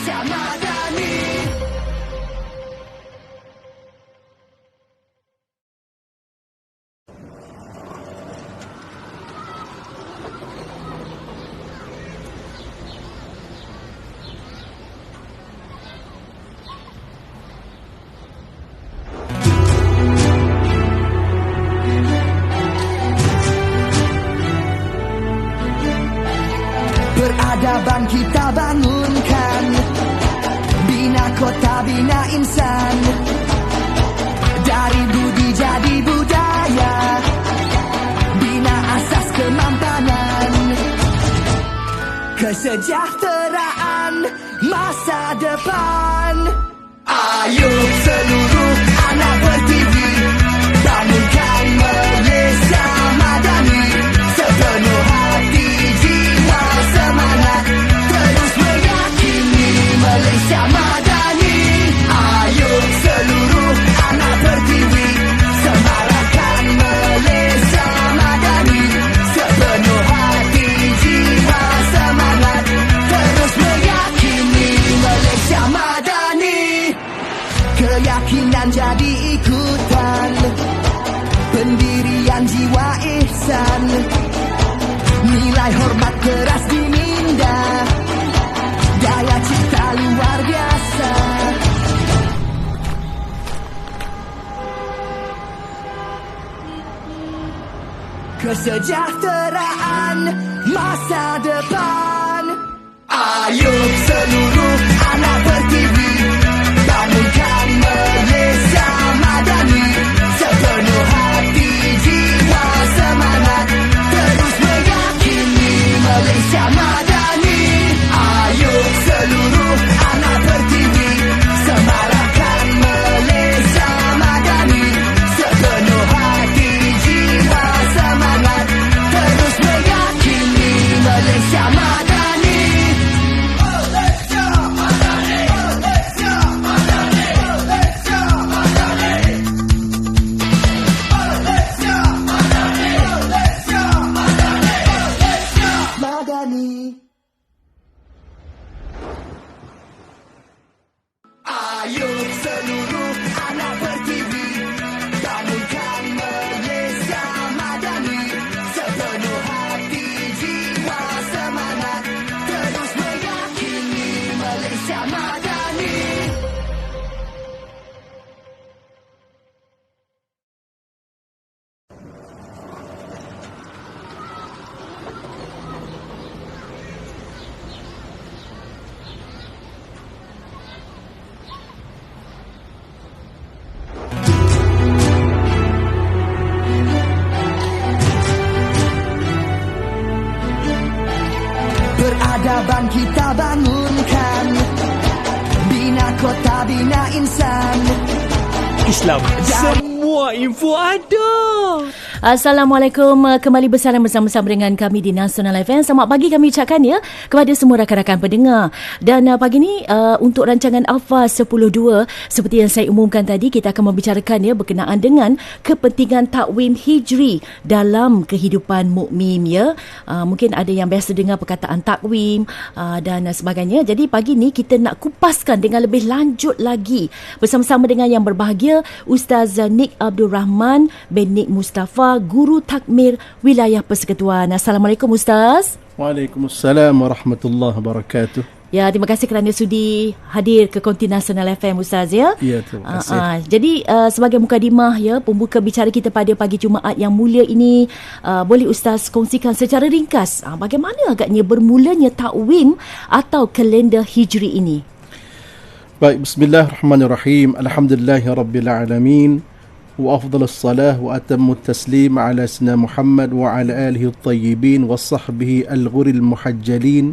Malaysia Madani. Peradaban kita bangunkan, bina kota, bina insan. Dari budi jadi budaya, bina asas kemampanan. Kesejahteraan masa depan. Ayo seluruh anak bertiwi, bangunkan Malaysia Madani. Sepenuh hati, jiwa, semangat, terus meyakini Malaysia Madani. Ayo seluruh anak bertiwi, semarakkan Malaysia Madani. Sepenuh hati, jiwa, semangat, terus meyakini Malaysia Madani. Keyakinan jadi ikutan, pendirian jiwa ihsan, nilai hormat keras diminda, daya cipta luar biasa. Kesejahteraan masa depan. Ayo seluruh anak bertiwi, bangunkan Malaysia Madani. Sepenuh hati, jiwa, semangat, terus meyakini Malaysia Madani. Ayo seluruh anak bertiwi, semarakkan Malaysia Madani. Sepenuh hati, jiwa, semangat, terus meyakini Malaysia Madani. Ayo seluruh anak bertiwi, bangunkan Malaysia Madani. Sepenuh hati, jiwa, semangat, terus meyakini Malaysia Madani. Peradaban kita bangunkan, bina kota, bina insan. Islam, semua info ada. Assalamualaikum, kembali bersama-sama dengan kami di Nasional FM. Selamat pagi kami ucapkan ya kepada semua rakan-rakan pendengar. Dan pagi ni untuk rancangan Alpha 102, seperti yang saya umumkan tadi, kita akan membicarakan ya berkenaan dengan kepentingan takwim hijri dalam kehidupan mukmin ya. Mungkin ada yang biasa dengar perkataan takwim dan sebagainya. Jadi pagi ni kita nak kupaskan dengan lebih lanjut lagi bersama-sama dengan yang berbahagia Ustaz Nick Abdul Rahman bin Nick Mustafa, Guru Takmir Wilayah Persekutuan. Assalamualaikum Ustaz. Waalaikumsalam warahmatullahi wabarakatuh. Ya, terima kasih kerana sudi hadir ke Konti Nasional FM Ustaz ya. Ya, terima kasih. Jadi sebagai mukadimah ya, pembuka bicara kita pada pagi Jumaat yang mulia ini, boleh Ustaz kongsikan secara ringkas bagaimana agaknya bermulanya takwim atau kalender hijri ini? Baik, bismillahirrahmanirrahim. Alhamdulillahirabbil alamin. وأفضل الصلاة وأتم التسليم على سيدنا محمد وعلى آله الطيبين وصحبه الغر المحجلين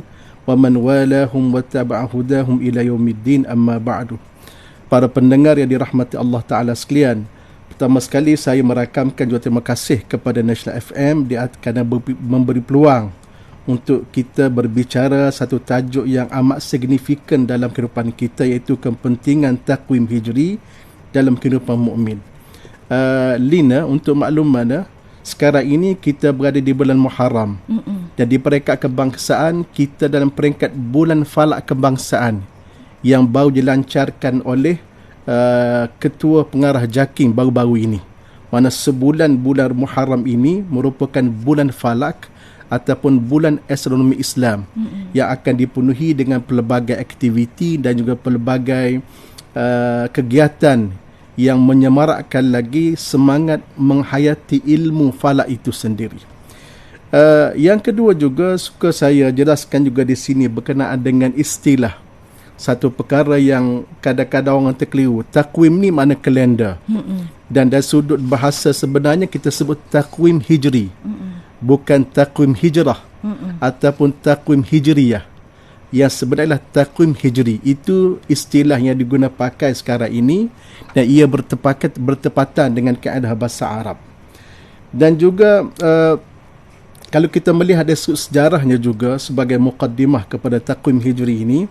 ومن والاهم واتبع هداهم إلى يوم الدين أما بعد. Para pendengar yang dirahmati Allah Ta'ala sekalian, pertama sekali saya merakamkan juga terima kasih kepada Nasional FM kerana memberi peluang untuk kita berbicara satu tajuk yang amat signifikan dalam kehidupan kita, iaitu kepentingan takwim hijri dalam kehidupan mukmin. Lina, untuk makluman, sekarang ini kita berada di bulan Muharram. Dan di peringkat kebangsaan, kita dalam peringkat bulan falak kebangsaan, yang baru dilancarkan oleh Ketua Pengarah JAKIM baru-baru ini. Mana sebulan bulan Muharram ini merupakan bulan falak ataupun bulan astronomi Islam yang akan dipenuhi dengan pelbagai aktiviti dan juga pelbagai kegiatan yang menyemarakkan lagi semangat menghayati ilmu falak itu sendiri. Yang kedua juga suka saya jelaskan juga di sini berkenaan dengan istilah satu perkara yang kadang-kadang orang terkeliru. Takwim ni makna kalender. Dan dari sudut bahasa sebenarnya kita sebut takwim hijri. Bukan takwim hijrah ataupun takwim hijriyah. Yang sebenarnya takwim hijri. Itu istilah yang digunakan pakai sekarang ini dan ia bertepatan dengan kaedah bahasa Arab. Dan juga kalau kita melihat dari sejarahnya juga sebagai muqaddimah kepada takwim hijri ini,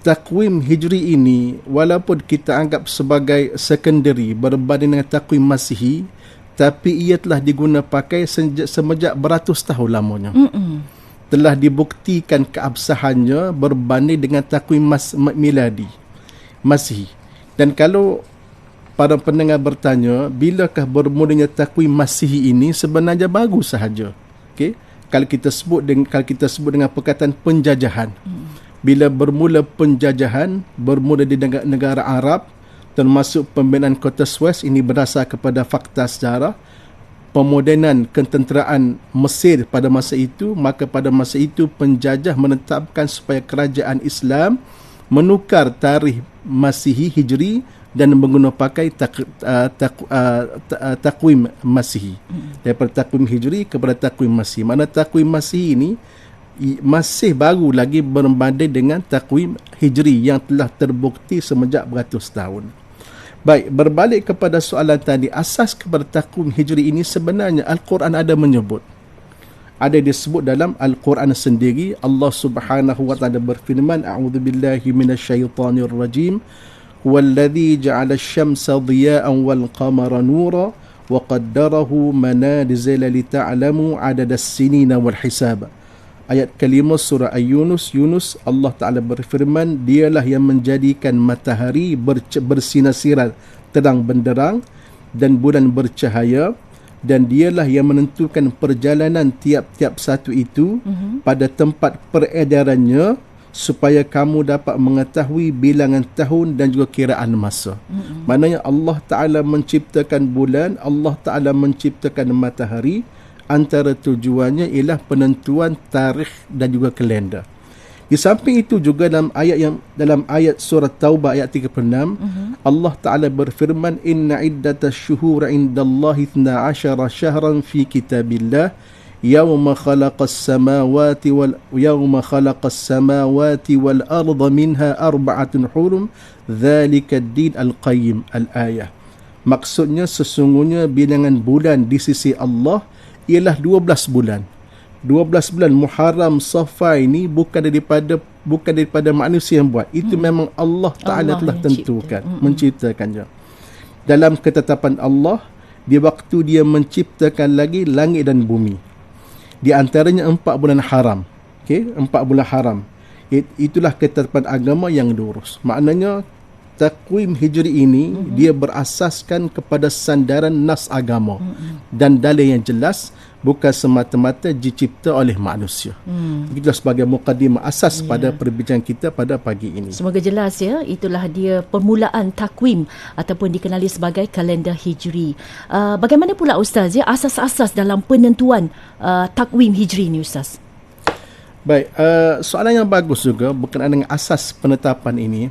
takwim hijri ini walaupun kita anggap sebagai secondary berbanding dengan takwim masihi, tapi ia telah digunakan pakai semenjak beratus tahun lamanya. Telah dibuktikan keabsahannya berbanding dengan takwim miladi masihi. Dan kalau para pendengar bertanya, bilakah bermulanya takwim masihi ini, sebenarnya baru sahaja. Okay? Kalau kita sebut dengan perkataan penjajahan. Bila bermula penjajahan, bermula di negara Arab, termasuk pembinaan kota Suez, ini berdasar kepada fakta sejarah, pemodenan ketenteraan Mesir pada masa itu, maka pada masa itu penjajah menetapkan supaya kerajaan Islam menukar tarikh Masihi Hijri dan menggunakan pakai takwim Masihi. Daripada takwim Hijri kepada takwim Masihi. Mana takwim Masihi ini masih baru lagi berbanding dengan takwim hijri yang telah terbukti semenjak beratus tahun. Baik, berbalik kepada soalan tadi, asas kepada takwim hijri ini sebenarnya Al-Quran ada menyebut. Ada disebut dalam Al-Quran sendiri. Allah Subhanahu wa taala berfirman, a'udzubillahi minasyaitonir rajim, huwallazi ja'ala asy-syamsa dhiya'an wal qamara nura wa qaddarahu manazila lita'lamu 'adadas sinina wal hisaba. Ayat kelima surah Yunus, Allah Ta'ala berfirman, dialah yang menjadikan matahari bersinar-sinar terang benderang dan bulan bercahaya, dan dialah yang menentukan perjalanan tiap-tiap satu itu pada tempat peredarannya supaya kamu dapat mengetahui bilangan tahun dan juga kiraan masa. Maknanya Allah Ta'ala menciptakan bulan, Allah Ta'ala menciptakan matahari. Antara tujuannya ialah penentuan tarikh dan juga kalender. Di samping itu juga dalam ayat surah Taubah ayat 36, Allah Ta'ala berfirman, inna iddatash syuhura indallahi 12 syahran fi kitabillah yawma khalaqas samawati wal arda minha arba'atun hurum dhalika ad-din al-qayyim al-ayah. Maksudnya sesungguhnya bilangan bulan di sisi Allah ialah 12 bulan. 12 bulan Muharram, Safar ini bukan daripada manusia yang buat. Itu memang Allah Ta'ala telah tentukan, menciptakannya. Dalam ketetapan Allah, di waktu dia menciptakan lagi langit dan bumi. Di antaranya 4 bulan haram. Okay? 4 bulan haram. Itulah ketetapan agama yang lurus. Maknanya takwim hijri ini dia berasaskan kepada sandaran nas agama dan dalil yang jelas, bukan semata-mata dicipta oleh manusia. Itulah sebagai muqaddimah asas pada perbincangan kita pada pagi ini. Semoga jelas ya. Itulah dia permulaan takwim ataupun dikenali sebagai kalender hijri. Bagaimana pula Ustaz ya asas-asas dalam penentuan takwim hijri ni Ustaz? Baik, soalan yang bagus juga berkenaan dengan asas penetapan ini.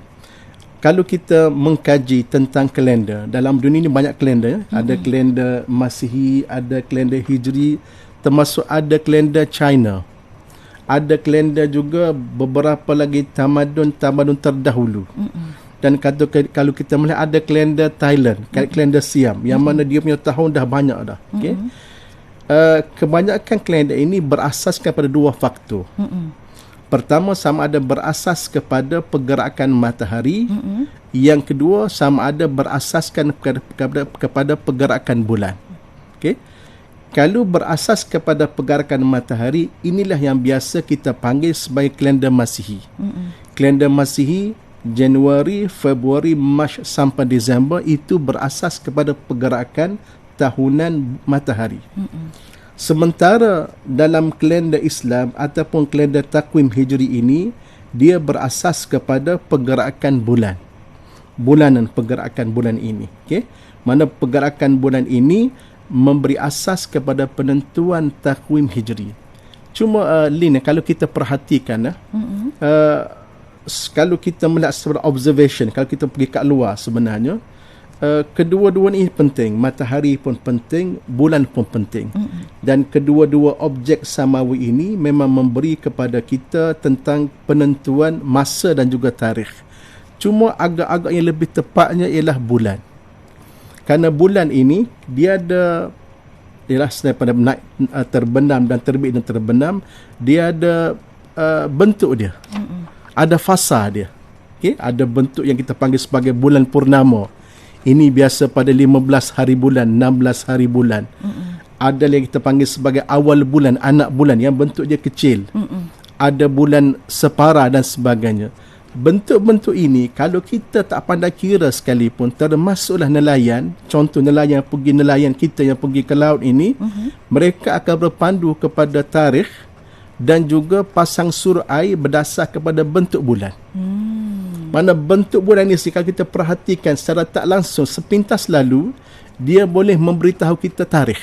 Kalau kita mengkaji tentang kalender, dalam dunia ini banyak kalender. Ada kalender Masihi, ada kalender Hijri, termasuk ada kalender China. Ada kalender juga beberapa lagi tamadun terdahulu. Dan kalau kita melihat ada kalender Thailand, kalender Siam, yang mana dia punya tahun dah banyak dah. Okay? Kebanyakan kalender ini berasaskan pada 2 faktor. Pertama, sama ada berasas kepada pergerakan matahari. Yang kedua, sama ada berasaskan kepada pergerakan bulan. Okay? Kalau berasas kepada pergerakan matahari, inilah yang biasa kita panggil sebagai kalender Masihi. Kalender Masihi Januari, Februari, Mac sampai Disember itu berasas kepada pergerakan tahunan matahari. Sementara dalam kalender Islam ataupun kalender takwim Hijri ini, dia berasas kepada pergerakan bulan. Bulanan pergerakan bulan ini. Okey. Mana pergerakan bulan ini memberi asas kepada penentuan takwim Hijri. Cuma Lin, kalau kita perhatikan kalau kita melihat secara observation, kalau kita pergi kat luar sebenarnya, kedua-dua ini penting. Matahari pun penting, bulan pun penting. Dan kedua-dua objek samawi ini memang memberi kepada kita tentang penentuan masa dan juga tarikh. Cuma agak-agak yang lebih tepatnya ialah bulan. Kerana bulan ini dia ada, ialah daripada naik, terbenam dan terbit dan terbenam, dia ada bentuk dia. Ada fasa dia. Okay? Ada bentuk yang kita panggil sebagai bulan purnama. Ini biasa pada 15 hari bulan, 16 hari bulan. Ada yang kita panggil sebagai awal bulan, anak bulan yang bentuk dia kecil. Ada bulan separa dan sebagainya. Bentuk-bentuk ini kalau kita tak pandai kira sekalipun, termasuklah nelayan, contoh nelayan kita yang pergi ke laut ini, mereka akan berpandu kepada tarikh dan juga pasang surut air berdasar kepada bentuk bulan. Mana bentuk bulan ni, kalau kita perhatikan secara tak langsung sepintas lalu, dia boleh memberitahu kita tarikh.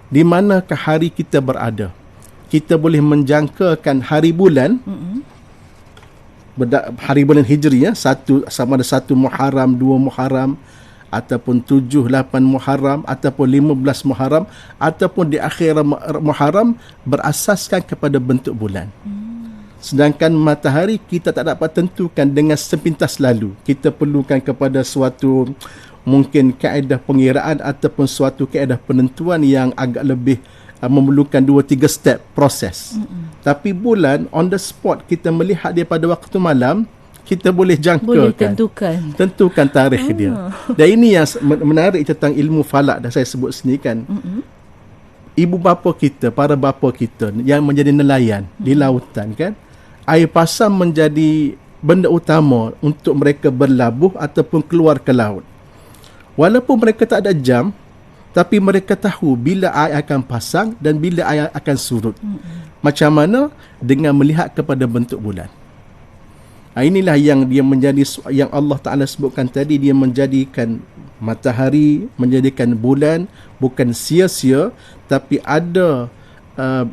Di manakah hari kita berada. Kita boleh menjangkakan hari bulan, hari bulan Hijri, sama ada 1 Muharram, 2 Muharram, ataupun 7, 8 Muharram, ataupun 15 Muharram, ataupun di akhir Muharram, berasaskan kepada bentuk bulan. Sedangkan matahari kita tak dapat tentukan dengan sepintas lalu. Kita perlukan kepada suatu mungkin kaedah pengiraan ataupun suatu kaedah penentuan yang agak lebih memerlukan 2-3 step proses. Tapi bulan on the spot, kita melihat dia pada waktu malam, kita boleh jangkakan, boleh tentukan tarikh dia. Dan ini yang menarik tentang ilmu falak dah saya sebut sini kan. Ibu bapa kita, para bapa kita yang menjadi nelayan di lautan kan, air pasang menjadi benda utama untuk mereka berlabuh ataupun keluar ke laut. Walaupun mereka tak ada jam, tapi mereka tahu bila air akan pasang dan bila air akan surut. Macam mana? Dengan melihat kepada bentuk bulan. Inilah yang dia menjadi, yang Allah Ta'ala sebutkan tadi, dia menjadikan matahari, menjadikan bulan bukan sia-sia, tapi ada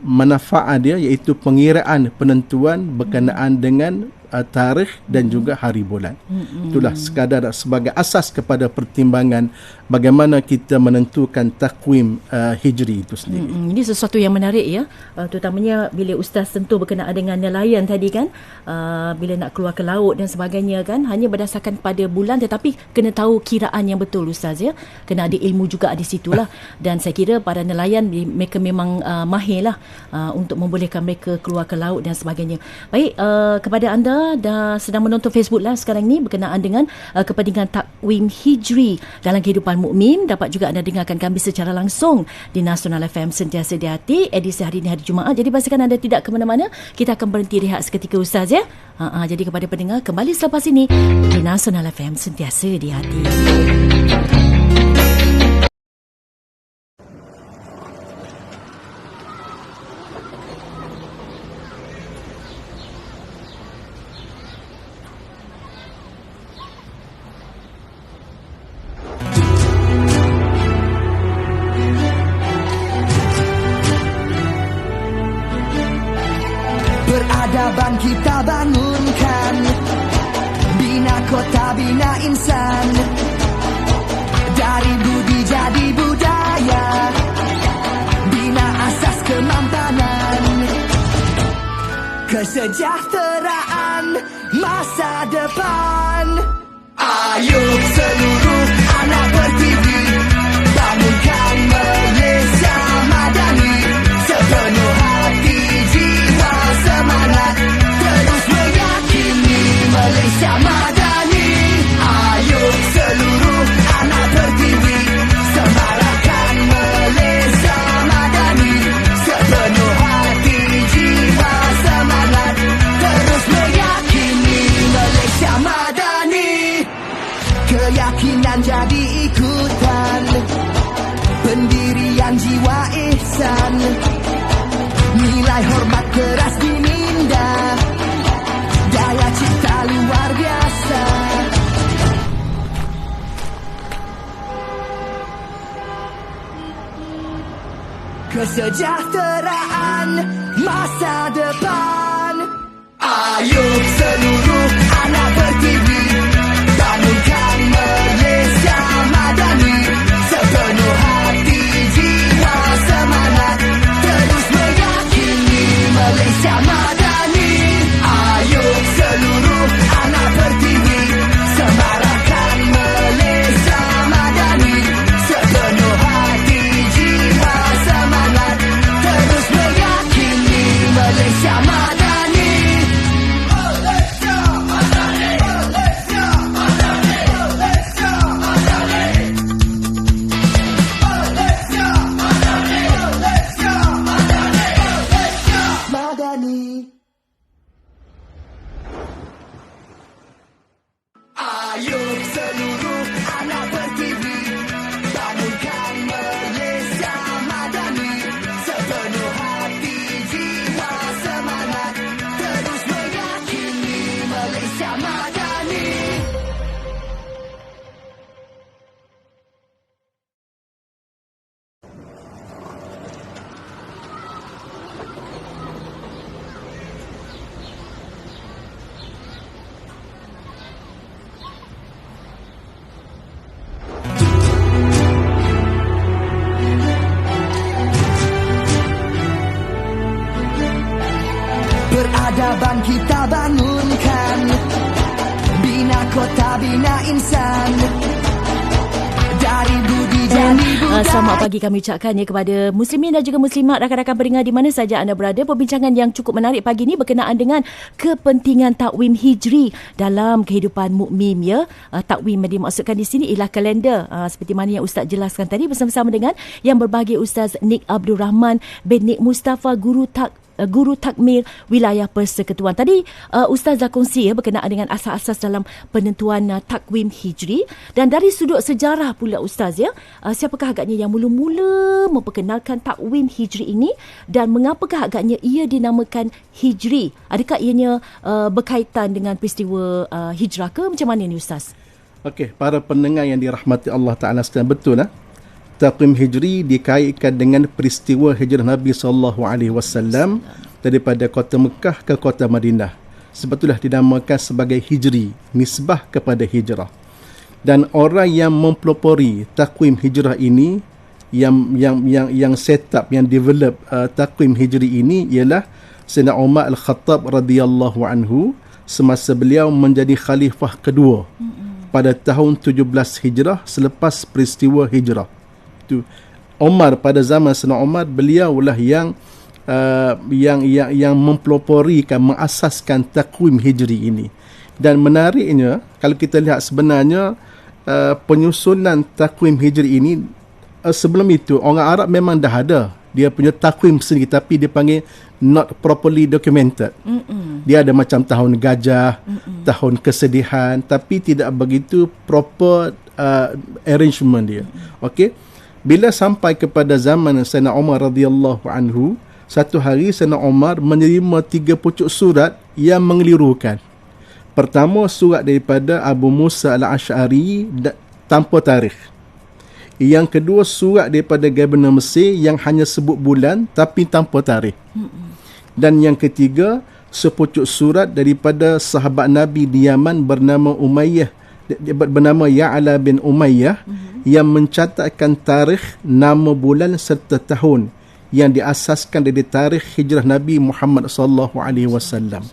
manfaat dia, iaitu pengiraan penentuan berkenaan dengan tarikh dan juga hari bulan. Itulah sekadar sebagai asas kepada pertimbangan bagaimana kita menentukan takwim Hijri itu sendiri. Ini sesuatu yang menarik ya, terutamanya bila Ustaz tentu berkenaan dengan nelayan tadi kan, bila nak keluar ke laut dan sebagainya kan, hanya berdasarkan pada bulan, tetapi kena tahu kiraan yang betul Ustaz ya, kena ada ilmu juga di situlah. Dan saya kira para nelayan mereka memang mahir lah untuk membolehkan mereka keluar ke laut dan sebagainya. Baik, kepada anda dah sedang menonton Facebook Live sekarang ni berkenaan dengan kepentingan takwim Hijri dalam kehidupan mukmin, dapat juga anda dengarkan kami secara langsung di Nasional FM Sentiasa di Hati, edisi hari ini hari Jumaat. Jadi pastikan anda tidak ke mana-mana, kita akan berhenti rehat seketika Ustaz ya. Jadi kepada pendengar, kembali selepas ini di Nasional FM Sentiasa di Hati. Peradaban kita bangunkan, bina kota, bina insan, dari budi jadi budaya, bina asas kemampanan, kesejahteraan masa depan. Ayo seluruh anak berdiri, bangunkan Malaysia madani, sepenuh hati, jiwa, semangat, terus meyakini Malaysia madani. Ayo seluruh anak berdiri, semarakkan Malaysia madani, sepenuh hati, jiwa, semangat, terus meyakini Malaysia madani. keyakinan jadi ikutan, pendirian jiwa ihsan, nilai hormat keras diminda, daya cipta luar biasa. Kesejahteraan masa depan. Ayo seluruh anak bertiwi, bangunkan Malaysia madani, sepenuh hati jiwa semangat, terus meyakini Malaysia madani. Ayo seluruh anak bertiwi, semarakkan Malaysia madani, sepenuh hati jiwa semangat, terus meyakini Malaysia madani. Ayo seluruh anak bertiwi, bangunkan Malaysia madani, sepenuh hati jiwa semangat, terus meyakini Malaysia madani. Peradaban kita bangunkan, bina kota, bina insan, dari budi jadi budaya. Selamat pagi kami ucapkan kepada muslimin dan juga muslimat, rakan-rakan pendengar di mana saja anda berada. Perbincangan yang cukup menarik pagi ini berkenaan dengan kepentingan takwim hijri dalam kehidupan mukmin ya. Takwim yang dimaksudkan di sini ialah kalender. Seperti mana yang Ustaz jelaskan tadi, bersama-sama dengan yang berbahagia Ustaz Nik Abdul Rahman bin Nik Mustafa, Guru Takmir Wilayah Persekutuan. Tadi Ustaz kongsi berkenaan dengan asas-asas dalam penentuan takwim hijri, dan dari sudut sejarah pula Ustaz siapakah agaknya yang mula-mula memperkenalkan takwim hijri ini dan mengapakah agaknya ia dinamakan hijri? Adakah ianya berkaitan dengan peristiwa hijrah ke macam mana ni Ustaz? Okey, para pendengar yang dirahmati Allah Taala sekalian, betul takwim hijri dikaitkan dengan peristiwa hijrah Nabi SAW daripada kota Mekah ke kota Madinah. Sebab itulah dinamakan sebagai hijri, nisbah kepada hijrah. Dan orang yang mempelopori takwim hijrah ini, yang set up, yang develop takwim hijri ini ialah Sayyidina Umar Al-Khattab radhiyallahu anhu semasa beliau menjadi khalifah kedua pada tahun 17 Hijrah selepas peristiwa hijrah. Umar, pada zaman Sayyidina Umar, beliaulah yang mempeloporikan, mengasaskan takwim hijri ini. Dan menariknya, kalau kita lihat sebenarnya penyusunan takwim hijri ini, sebelum itu orang Arab memang dah ada dia punya takwim sendiri, tapi dia panggil not properly documented. Dia ada macam tahun gajah, tahun kesedihan, tapi tidak begitu proper arrangement dia. Okey. Bila sampai kepada zaman Sayyidina Umar radhiyallahu anhu, satu hari Sayyidina Umar menerima 3 pucuk surat yang mengelirukan. Pertama, surat daripada Abu Musa Al-Ash'ari tanpa tarikh. Yang kedua, surat daripada Gubernur Mesir yang hanya sebut bulan tapi tanpa tarikh. Dan yang ketiga, sepucuk surat daripada sahabat Nabi di Yaman bernama Ya'la bin Umayyah yang mencatatkan tarikh, nama bulan serta tahun yang diasaskan dari tarikh hijrah Nabi Muhammad sallallahu alaihi wasallam.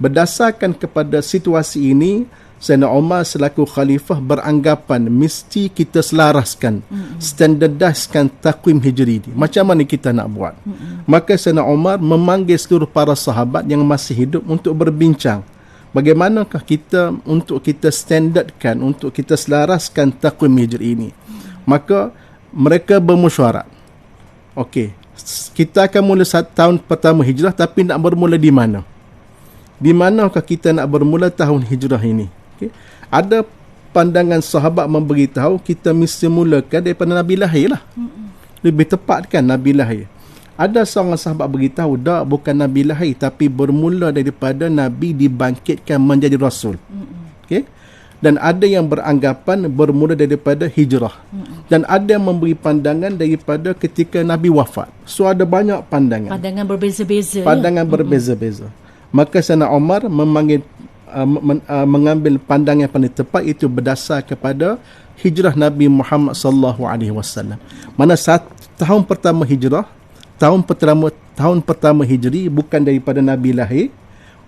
Berdasarkan kepada situasi ini, Sayyidina Umar selaku khalifah beranggapan mesti kita selaraskan, standardiskan takwim hijri ini. Macam mana kita nak buat? Maka Sayyidina Umar memanggil seluruh para sahabat yang masih hidup untuk berbincang. Bagaimanakah kita untuk kita standardkan, untuk kita selaraskan takwim hijri ini? Maka mereka bermesyuarat. Okey, kita akan mula tahun pertama hijrah, tapi nak bermula di mana? Di manakah kita nak bermula tahun hijrah ini? Okay. Ada pandangan sahabat memberitahu kita mesti mulakan daripada Nabi lahir lah. Lebih tepat kan Nabi lahir. Ada seorang sahabat beritahu, tak, bukan Nabi lahir, tapi bermula daripada Nabi dibangkitkan menjadi Rasul. Okay? Dan ada yang beranggapan bermula daripada hijrah. Dan ada yang memberi pandangan daripada ketika Nabi wafat. So ada banyak pandangan. Pandangan berbeza-beza. Pandangan berbeza-beza. Maka Sayyidina Umar mengambil pandangan yang paling tepat, itu berdasar kepada hijrah Nabi Muhammad sallallahu alaihi wasallam. Mana tahun pertama hijrah, tahun pertama Hijri bukan daripada Nabi lahir,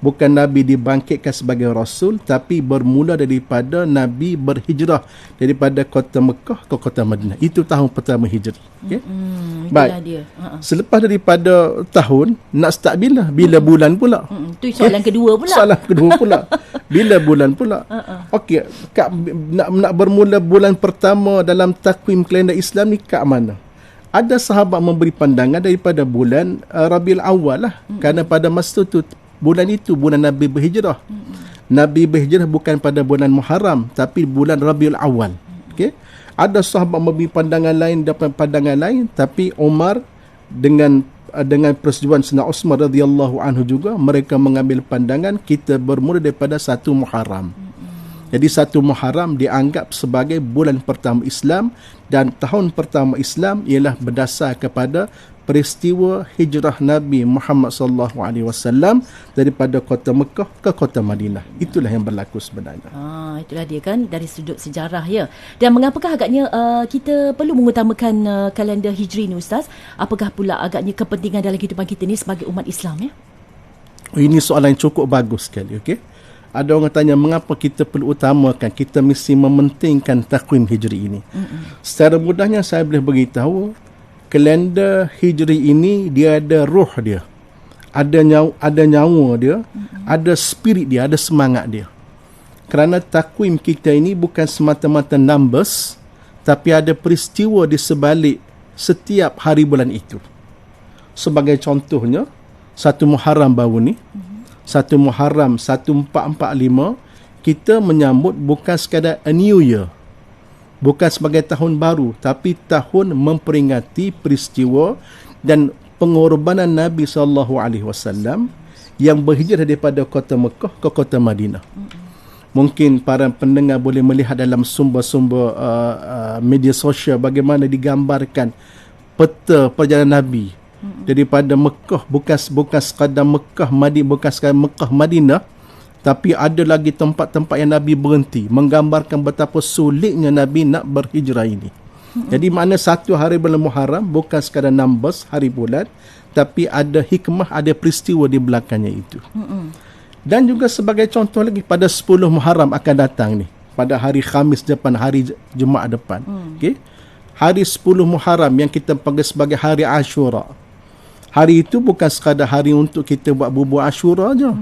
bukan Nabi dibangkitkan sebagai Rasul, tapi bermula daripada Nabi berhijrah daripada kota Mekah ke kota Madinah. Itu tahun pertama Hijri. Okay? Baik. Dia. Selepas daripada tahun, nak start bila? Bila bulan pula? Itu soalan kedua pula. Soalan kedua pula. Bila bulan pula? Okey, nak bermula bulan pertama dalam takwim kalender Islam ni kat mana? Ada sahabat memberi pandangan daripada bulan Rabiul Awal lah. Kerana pada masa tu bulan itu bulan Nabi berhijrah. Nabi berhijrah bukan pada bulan Muharram, tapi bulan Rabiul Awal. Okey. Ada sahabat memberi pandangan lain, dapat pandangan lain, tapi Umar dengan persetujuan Sayyidina Utsman radhiyallahu anhu juga, mereka mengambil pandangan kita bermula daripada 1 Muharram. Jadi 1 Muharram dianggap sebagai bulan pertama Islam, dan tahun pertama Islam ialah berdasar kepada peristiwa hijrah Nabi Muhammad sallallahu alaihi wasallam daripada kota Mekah ke kota Madinah. Itulah yang berlaku sebenarnya. Itulah dia kan, dari sudut sejarah ya. Dan mengapakah agaknya kita perlu mengutamakan kalender Hijri ni Ustaz? Apakah pula agaknya kepentingan dalam kehidupan kita ni sebagai umat Islam ya? Ini soalan yang cukup bagus sekali, okey. Ada orang tanya mengapa kita perlu utamakan, kita mesti mementingkan takwim Hijri ini. Secara mudahnya saya boleh beritahu, kalender Hijri ini dia ada roh dia. Ada nyawa dia, ada spirit dia, ada semangat dia. Kerana takwim kita ini bukan semata-mata numbers, tapi ada peristiwa di sebalik setiap hari bulan itu. Sebagai contohnya, 1 Muharram baru ni, 1 Muharram 1445, kita menyambut bukan sekadar a new year, bukan sebagai tahun baru, tapi tahun memperingati peristiwa dan pengorbanan Nabi SAW yang berhijrah daripada kota Mekah ke kota Madinah. Mungkin para pendengar boleh melihat dalam sumber-sumber media sosial bagaimana digambarkan peta perjalanan Nabi daripada Mekah, bukan sekadar Mekah Madinah, tapi ada lagi tempat-tempat yang Nabi berhenti, menggambarkan betapa sulitnya Nabi nak berhijrah ini. Jadi makna 1 hari bulan Muharram bukan sekadar numbers hari bulan, tapi ada hikmah, ada peristiwa di belakangnya itu. Dan juga sebagai contoh lagi, pada 10 Muharram akan datang ni, pada hari Khamis depan, hari Jumaat depan. Okay? Hari 10 Muharram yang kita panggil sebagai hari Ashura. Hari itu bukan sekadar hari untuk kita buat bubur Ashura je.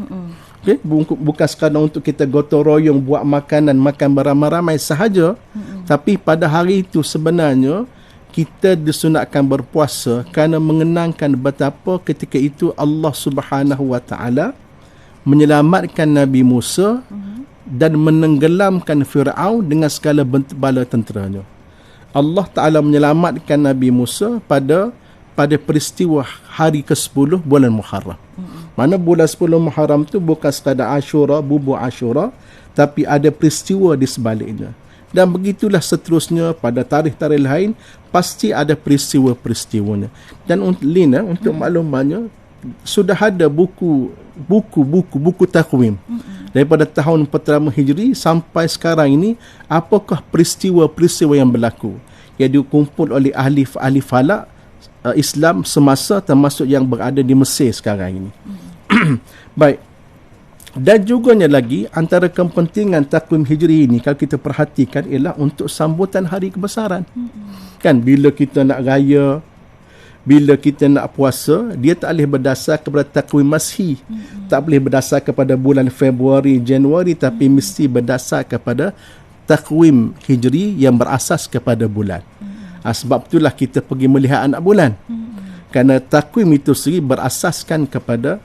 Okay? Bukan sekadar untuk kita gotong royong buat makan beramai-ramai sahaja. Tapi pada hari itu sebenarnya kita disunatkan berpuasa kerana mengenangkan betapa ketika itu Allah Subhanahu Wa Taala menyelamatkan Nabi Musa dan menenggelamkan Fir'aun dengan segala bentuk bala tenteranya. Allah Ta'ala menyelamatkan Nabi Musa pada peristiwa hari ke-10 bulan Muharram. Mana bulan 10 Muharram tu bukan sekadar Ashura, bubur Ashura, tapi ada peristiwa di sebaliknya. Dan begitulah seterusnya pada tarikh-tarikh lain, pasti ada peristiwa-peristiwanya. Dan untuk maklumannya, sudah ada buku takwim daripada tahun pertama Hijri sampai sekarang ini, apakah peristiwa-peristiwa yang berlaku yang dikumpul oleh ahli falak Islam semasa, termasuk yang berada di Mesir sekarang ini. Baik. Dan juganya lagi, antara kepentingan takwim Hijri ini kalau kita perhatikan ialah untuk sambutan hari kebesaran. Kan bila kita nak raya, bila kita nak puasa, dia tak boleh berdasar kepada takwim Masih. Tak boleh berdasar kepada bulan Februari, Januari, tapi mesti berdasar kepada takwim Hijri yang berasas kepada bulan. Sebab itulah kita pergi melihat anak bulan. Kerana takwim itu sendiri berasaskan kepada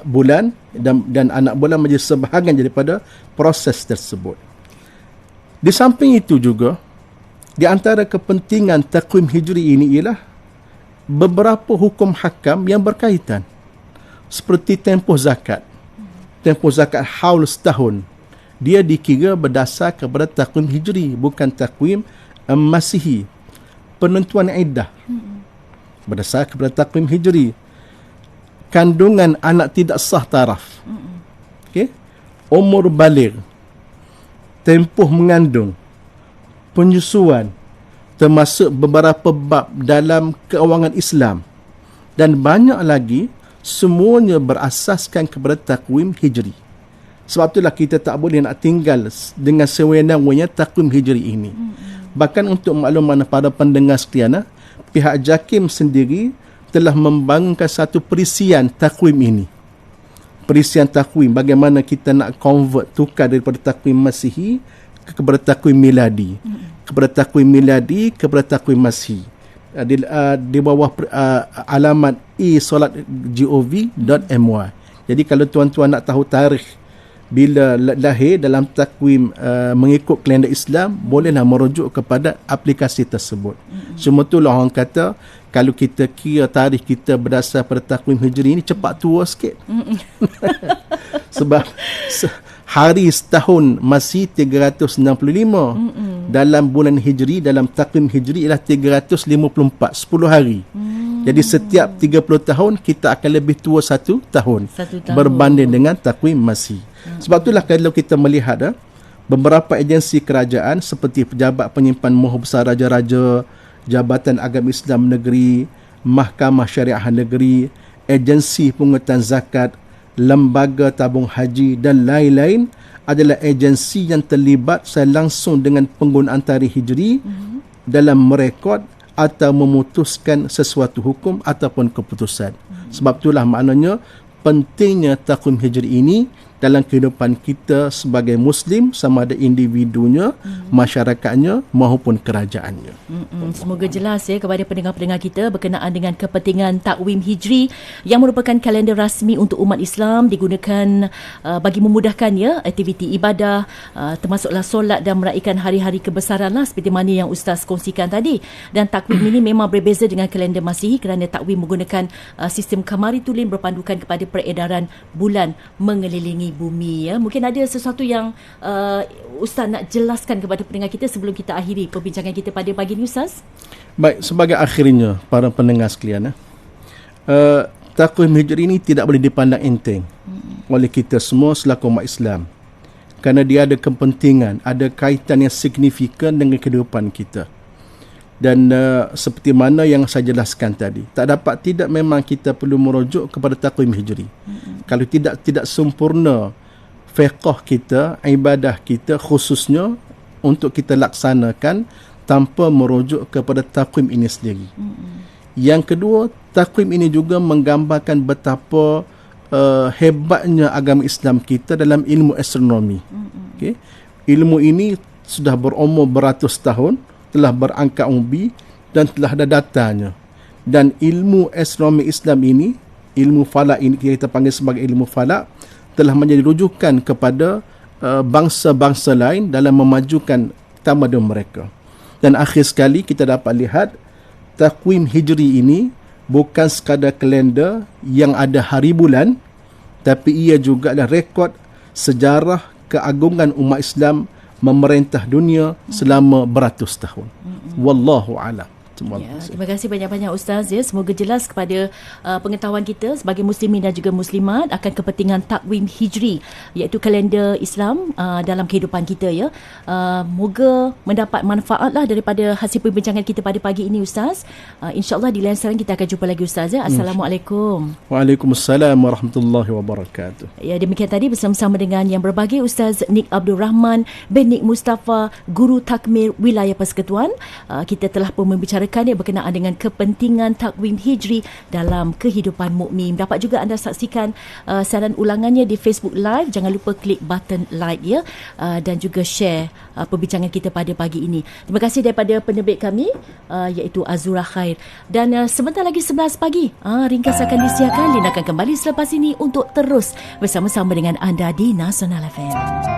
bulan, dan anak bulan menjadi sebahagian daripada proses tersebut. Di samping itu juga, di antara kepentingan takwim hijri ini ialah beberapa hukum hakam yang berkaitan. Seperti tempoh zakat. Tempoh zakat haul setahun. Dia dikira berdasar kepada takwim hijri, bukan takwim masihi. Penentuan iddah berdasar kepada takwim hijri. Kandungan anak tidak sah taraf. Okay? Umur baligh. Tempoh mengandung, penyusuan, termasuk beberapa bab dalam keuangan Islam dan banyak lagi, semuanya berasaskan kepada takwim hijri. Sebab itulah kita tak boleh nak tinggal dengan sewenang-wenang takwim hijri ini. Bahkan untuk makluman para pendengar sekalian, pihak JAKIM sendiri telah membangunkan satu perisian takwim ini. Perisian takwim, bagaimana kita nak convert, tukar daripada takwim masihi kepada takwim miladi, kepada takwim miladi kepada takwim masihi. Di bawah alamat e-solat.gov.my. Jadi kalau tuan-tuan nak tahu tarikh bila lahir dalam takwim mengikut kalender Islam, bolehlah merujuk kepada aplikasi tersebut. Cuma itulah orang kata, kalau kita kira tarikh kita berdasar pada takwim hijri ini, cepat tua sikit. Sebab hari setahun masih 365. Dalam bulan hijri, dalam takwim hijri ialah 354, 10 hari. Jadi setiap 30 tahun kita akan lebih tua 1 tahun berbanding dengan takwim masih. Sebab itulah kalau kita melihat beberapa agensi kerajaan seperti Pejabat Penyimpan Maha Besar Raja-Raja, Jabatan Agama Islam Negeri, Mahkamah Syariah Negeri, agensi pungutan zakat, lembaga tabung haji dan lain-lain adalah agensi yang terlibat secara langsung dengan penggunaan tarikh hijri dalam merekod atau memutuskan sesuatu hukum ataupun keputusan. Sebab itulah maknanya pentingnya takwim hijri ini dalam kehidupan kita sebagai Muslim, sama ada individunya, masyarakatnya maupun kerajaannya. Semoga jelas ya kepada pendengar-pendengar kita berkenaan dengan kepentingan takwim hijri yang merupakan kalender rasmi untuk umat Islam, digunakan bagi memudahkan ya aktiviti ibadah, termasuklah solat dan meraihkan hari-hari kebesaran lah, seperti mana yang Ustaz kongsikan tadi. Dan takwim ini memang berbeza dengan kalender Masihi kerana takwim menggunakan sistem kamari tulen berpandukan kepada peredaran bulan mengelilingi bumi ya. Mungkin ada sesuatu yang Ustaz nak jelaskan kepada pendengar kita sebelum kita akhiri perbincangan kita pada pagi ini, Ustaz? Baik, sebagai akhirnya para pendengar sekalian, takwim hijri ini tidak boleh dipandang enteng oleh kita semua selaku umat Islam, kerana dia ada kepentingan, ada kaitan yang signifikan dengan kehidupan kita. Dan seperti mana yang saya jelaskan tadi, tidak memang kita perlu merujuk kepada takwim hijri. Kalau tidak sempurna fiqh kita, ibadah kita khususnya untuk kita laksanakan tanpa merujuk kepada takwim ini sendiri. Yang kedua, takwim ini juga menggambarkan betapa hebatnya agama Islam kita dalam ilmu astronomi. Okay? Ilmu ini sudah berumur beratus tahun, telah berangkat umbi dan telah ada datanya. Dan ilmu astronomi Islam ini, ilmu falak ini kita panggil sebagai ilmu falak, telah menjadi rujukan kepada bangsa-bangsa lain dalam memajukan tamadun mereka. Dan akhir sekali kita dapat lihat takwim hijri ini bukan sekadar kalender yang ada hari bulan, tapi ia juga adalah rekod sejarah keagungan umat Islam memerintah dunia selama beratus tahun. Wallahu a'lam. Terima kasih banyak-banyak Ustaz ya. Semoga jelas kepada pengetahuan kita sebagai muslimin dan juga muslimat akan kepentingan takwim hijri, iaitu kalender Islam dalam kehidupan kita ya. Moga mendapat manfaatlah daripada hasil perbincangan kita pada pagi ini Ustaz. InsyaAllah di lain sekarang kita akan jumpa lagi Ustaz ya. Assalamualaikum. Waalaikumsalam warahmatullahi wabarakatuh. Ya, demikian tadi bersama-sama dengan yang berbahagia Ustaz Nik Abdul Rahman bin Nik Mustafa, Guru Takmir Wilayah Persekutuan. Kita telah pun membicarakan berkenaan dengan kepentingan takwim hijri dalam kehidupan mukmin. Dapat juga anda saksikan siaran ulangannya di Facebook Live. Jangan lupa klik button like ya, dan juga share perbincangan kita pada pagi ini. Terima kasih daripada penerbit kami iaitu Azura Khair. Dan sebentar lagi 11 pagi ringkas akan disiarkan. Lina akan kembali selepas ini untuk terus bersama-sama dengan anda di Nasional FM.